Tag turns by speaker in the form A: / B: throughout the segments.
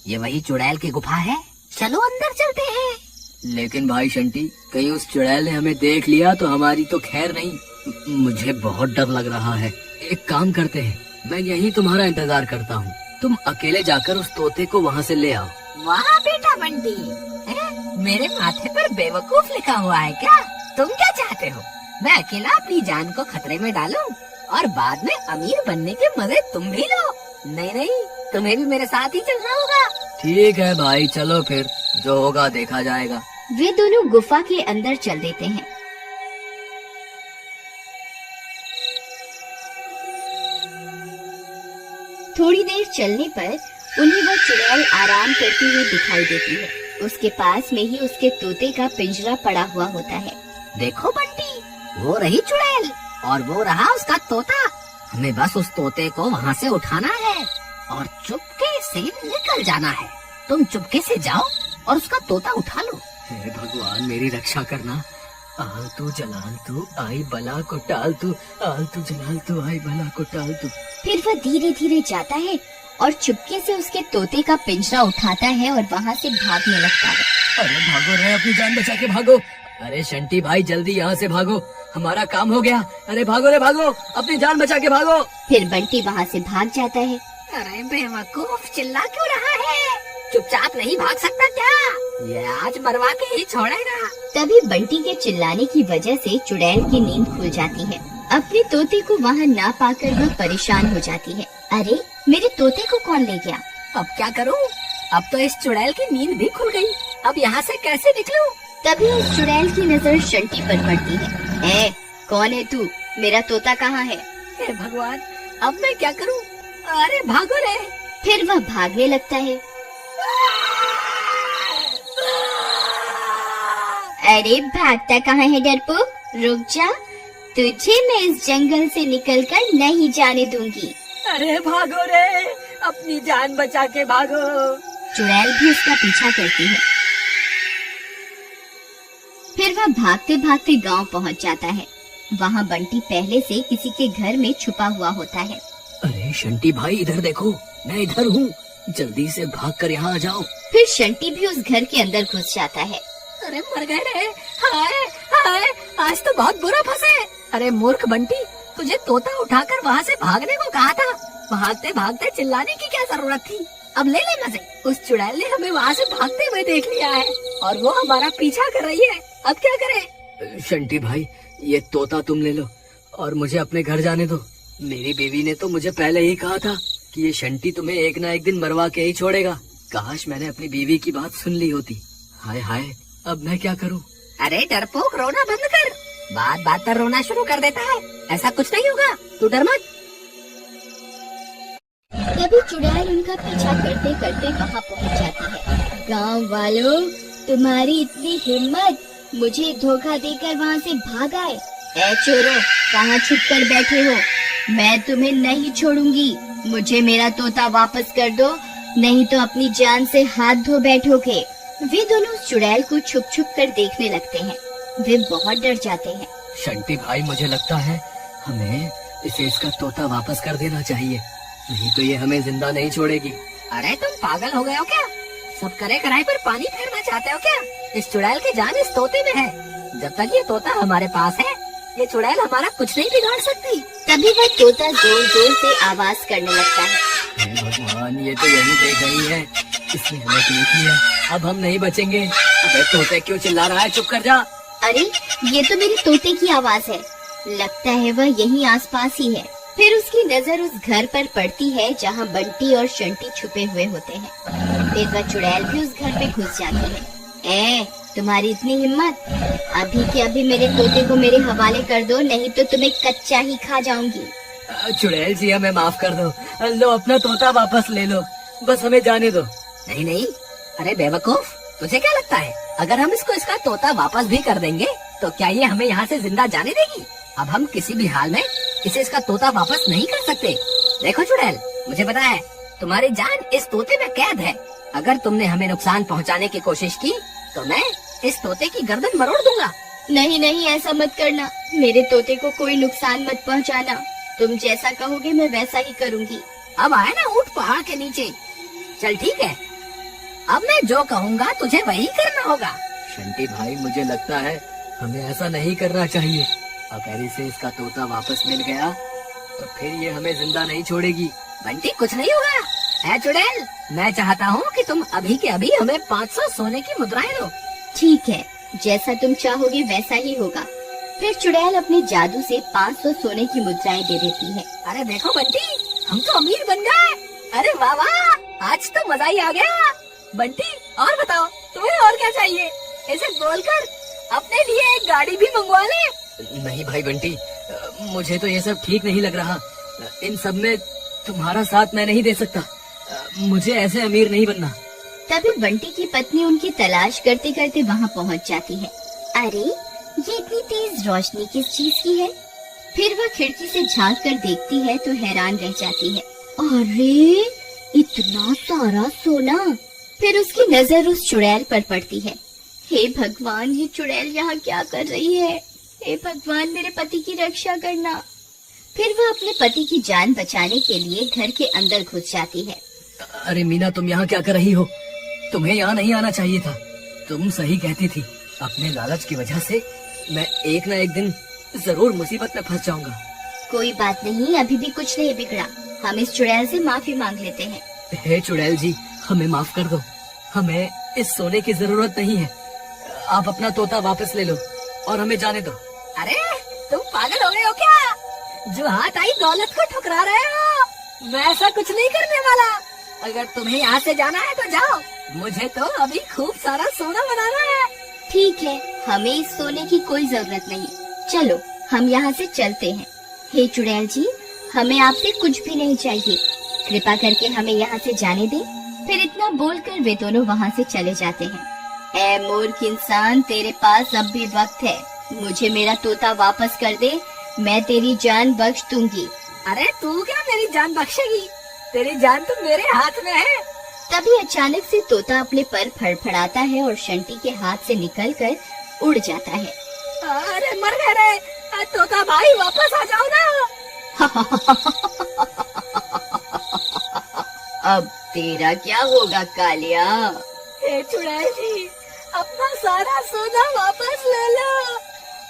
A: ये वही चुड़ैल की गुफा है, चलो अंदर चलते हैं।
B: लेकिन भाई शंटी, कहीं उस चुड़ैल ने हमें देख लिया तो हमारी तो खैर नहीं। मुझे बहुत डर लग रहा है। एक काम करते हैं, मैं यहीं तुम्हारा इंतजार करता हूँ। तुम अकेले जाकर उस तोते को वहाँ से ले आओ।
A: वाह बेटा बंटी, मेरे माथे पर बेवकूफ लिखा हुआ है क्या? तुम क्या चाहते हो, मैं अकेला अपनी जान को खतरे में डालूं और बाद में अमीर बनने के मजे तुम भी लो? नहीं नहीं, तुम्हें भी मेरे साथ ही चलना होगा।
B: ठीक है भाई, चलो फिर, जो होगा देखा जाएगा।
C: वे दोनों गुफा के अंदर चल देते हैं। थोड़ी देर चलने पर उन्हें वह चुड़ैल आराम करती हुई दिखाई देती है। उसके पास में ही उसके तोते का पिंजरा पड़ा हुआ होता है।
A: देखो बंटी, वो रही चुड़ैल और वो रहा उसका तोता। हमें बस उस तोते को वहाँ से उठाना है और चुपके से निकल जाना है। तुम चुपके से जाओ और उसका तोता उठा लो।
B: हे भगवान, मेरी रक्षा करना। आलतू जलालतू आई बला को टालतू, आलतू जलालतू आई बला को टालतू।
C: फिर वह धीरे धीरे जाता है और चुपके से उसके तोते का पिंजरा उठाता है और वहाँ से भागने लगता है।
B: अरे भागो रे, अपनी जान बचा के भागो। अरे शंटी भाई, जल्दी यहाँ से भागो, हमारा काम हो गया। अरे भागो रे भागो, अपनी जान बचा के भागो।
C: फिर बंटी वहाँ से भाग जाता है।
A: अरे बेवकूफ, चिल्ला क्यों रहा है? चुपचाप नहीं भाग सकता क्या? ये आज मरवा के ही छोड़ेगा।
C: तभी बंटी के चिल्लाने की वजह से चुड़ैल की नींद खुल जाती है। अपने तोते को वहाँ ना पाकर वह परेशान हो जाती है। अरे मेरे तोते को कौन ले गया?
A: अब क्या करूँ? अब तो इस चुड़ैल की नींद भी खुल गई। अब यहाँ से कैसे निकलूं?
C: तभी उस चुड़ैल की नजर शंटी पर पड़ती है। कौन है तू? मेरा तोता कहाँ है?
A: हे भगवान, अब मैं क्या करूँ? अरे भागो रे।
C: फिर वह भागने लगता है। अरे भागता कहाँ है डरपोक? रुक जा, तुझे मैं इस जंगल से निकलकर नहीं जाने दूंगी।
A: अरे भागो रे, अपनी जान बचा के भागो।
C: चुड़ैल भी उसका पीछा करती है। फिर वह भागते भागते गांव पहुंच जाता है। वहाँ बंटी पहले से किसी के घर में छुपा हुआ होता है।
B: अरे शंटी भाई, इधर देखो, मैं इधर हूँ, जल्दी से भागकर यहाँ आ जाओ।
C: फिर शंटी भी उस घर के अंदर घुस जाता है।
A: अरे मर गए रे, हाय हाय, आज तो बहुत बुरा फंसे। अरे मूर्ख बंटी, तुझे तोता उठाकर वहाँ से भागने को कहा था। भागते भागते चिल्लाने की क्या जरूरत थी? अब ले ले मजे। उस चुड़ैल ने हमें वहाँ से भागते हुए देख लिया है और वो हमारा पीछा कर रही है। अब क्या करें?
B: शंटी भाई, ये तोता तुम ले लो और मुझे अपने घर जाने दो। मेरी बीवी ने तो मुझे पहले ही कहा था कि ये शंटी तुम्हें एक ना एक दिन मरवा के ही छोड़ेगा। काश मैंने अपनी बीवी की बात सुन ली होती। हाय हाय, अब मैं क्या करूं?
A: अरे डरपोक, रोना बंद कर। बात बात पर रोना शुरू कर देता है। ऐसा कुछ नहीं होगा, तू डर मत।
C: तभी चुड़ैल उनका पीछा करते करते वहाँ पहुँच जाती है। गाँव वालों, तुम्हारी इतनी हिम्मत, मुझे धोखा देकर वहाँ से भाग आए। ऐ चोरों, कहाँ छुप कर बैठे हो? मैं तुम्हें नहीं छोड़ूंगी। मुझे मेरा तोता वापस कर दो, नहीं तो अपनी जान से हाथ धो बैठोगे। वे दोनों उस चुड़ैल को छुप छुप कर देखने लगते हैं। वे बहुत डर जाते हैं।
B: शंटी भाई, मुझे लगता है हमें इसे इसका तोता वापस कर देना चाहिए, नहीं तो ये हमें जिंदा नहीं छोड़ेगी।
A: अरे तुम पागल हो गए हो क्या? सब करे कराए पर पानी फेरना चाहते हो क्या? इस चुड़ैल की जान इस तोते में है। जब तक ये तोता हमारे पास है, ये चुड़ैल हमारा कुछ नहीं बिगाड़ सकती।
C: तभी वह तोता जोर जोर से आवाज करने लगता है।
B: हे भगवान, ये तो यही देख रही है, इसने हमें देख लिया, अब हम नहीं बचेंगे। अबे तोते क्यों चिल्ला रहा है? चुप कर जा।
C: अरे ये तो मेरे तोते की आवाज है, लगता है वह यहीं आसपास ही है। फिर उसकी नजर उस घर पर पड़ती है जहाँ बंटी और शंटी छुपे हुए होते हैं। फिर वह चुड़ैल भी उस घर पे घुस जाती है। तुम्हारी इतनी हिम्मत, अभी के अभी मेरे तोते को मेरे हवाले कर दो, नहीं तो तुम्हें कच्चा ही खा जाऊंगी।
B: चुड़ैल जी, हमें माफ कर दो, लो अपना तोता वापस ले लो, बस हमें जाने दो।
A: नहीं नहीं, अरे बेवकूफ, तुझे क्या लगता है अगर हम इसको इसका तोता वापस भी कर देंगे तो क्या ये हमें यहाँ से जिंदा जाने देगी? अब हम किसी भी हाल में इसे इसका तोता वापस नहीं कर सकते। देखो चुड़ैल, मुझे पता है तुम्हारी जान इस तोते में कैद है। अगर तुमने हमें नुकसान पहुँचाने की कोशिश की तो मैं इस तोते की गर्दन मरोड़ दूंगा।
C: नहीं नहीं, ऐसा मत करना, मेरे तोते को कोई नुकसान मत पहुंचाना। तुम जैसा कहोगे मैं वैसा ही करूंगी।
A: अब आया ना ऊंट पहाड़ के नीचे। चल ठीक है, अब मैं जो कहूँगा तुझे वही करना होगा।
B: शंटी भाई, मुझे लगता है हमें ऐसा नहीं करना चाहिए। अगर इसे इसका तोता वापस मिल गया तो फिर ये हमें जिंदा नहीं छोड़ेगी।
A: बंटी, कुछ नहीं होगा। है चुड़ैल, मैं चाहता हूँ कि तुम अभी के अभी हमें 500 सोने की मुद्राएं दो।
C: ठीक है, जैसा तुम चाहोगे वैसा ही होगा। फिर चुड़ैल अपने जादू से 500 सोने की मुद्राएं दे देती है।
A: अरे देखो बंटी, हम तो अमीर बन गए। अरे वाह वाह, आज तो मजा ही आ गया। बंटी, और बताओ तुम्हें और क्या चाहिए? इसे बोलकर अपने लिए एक गाड़ी भी मंगवा ले।
B: नहीं भाई बंटी, मुझे तो ये सब ठीक नहीं लग रहा। इन सब में तुम्हारा साथ मैं नहीं दे सकता। मुझे ऐसे अमीर नहीं बनना।
C: तभी बंटी की पत्नी उनकी तलाश करते करते वहाँ पहुँच जाती है। अरे, ये इतनी तेज रोशनी किस चीज की है? फिर वह खिड़की से झांक कर देखती है तो हैरान रह जाती है। अरे, इतना सारा सोना! फिर उसकी नजर उस चुड़ैल पर पड़ती है। हे भगवान, ये चुड़ैल यहाँ क्या कर रही है? हे भगवान, मेरे पति की रक्षा करना। फिर वह अपने पति की जान बचाने के लिए घर के अंदर घुस जाती है।
B: अरे मीना, तुम यहाँ क्या कर रही हो? तुम्हें यहाँ नहीं आना चाहिए था। तुम सही कहती थी। अपने लालच की वजह से मैं एक न एक दिन जरूर मुसीबत में फंस जाऊंगा।
C: कोई बात नहीं, अभी भी कुछ नहीं बिगड़ा। हम इस चुड़ैल से माफी मांग लेते हैं।
B: हे चुड़ैल जी, हमें माफ कर दो। हमें इस सोने की जरूरत नहीं है। आप अपना तोता वापस ले लो और हमें जाने दो।
A: अरे तुम पागल हो गए हो क्या? जो हाथ आई दौलत को ठुकरा रहे हो। मैं ऐसा कुछ नहीं करने वाला। अगर तुम्हें यहाँ से जाना है तो जाओ, मुझे तो अभी खूब सारा सोना बनाना है।
C: ठीक है, हमें इस सोने की कोई जरूरत नहीं। चलो, हम यहाँ से चलते हैं। हे चुड़ैल जी, हमें आपसे कुछ भी नहीं चाहिए। कृपा करके हमें यहाँ से जाने दें। फिर इतना बोलकर वे दोनों वहाँ से चले जाते हैं। ऐ मूर्ख इंसान, तेरे पास अब भी वक्त है। मुझे मेरा तोता वापस कर दे, मैं तेरी जान बख्श दूंगी।
A: अरे तू क्या मेरी जान बख्शेगी? तेरी जान तो मेरे हाथ में है।
C: तभी अचानक से तोता अपने पर फड़फड़ाता है और शंटी के हाथ से निकलकर उड़ जाता है।
A: अरे मर गए रे, तोता भाई वापस आ जाओ ना।
C: अब तेरा क्या होगा कालिया?
A: हे चुड़ैल जी, अपना सारा सोना वापस ले लो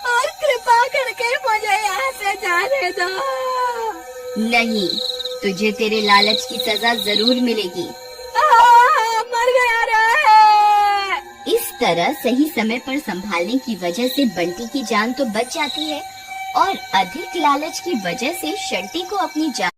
A: और कृपा करके मुझे यहाँ से जाने दो।
C: नहीं, तुझे तेरे लालच की सजा जरूर मिलेगी।
A: मर गया रे।
C: इस तरह सही समय पर संभालने की वजह से बंटी की जान तो बच जाती है और अधिक लालच की वजह से शंटी को अपनी जान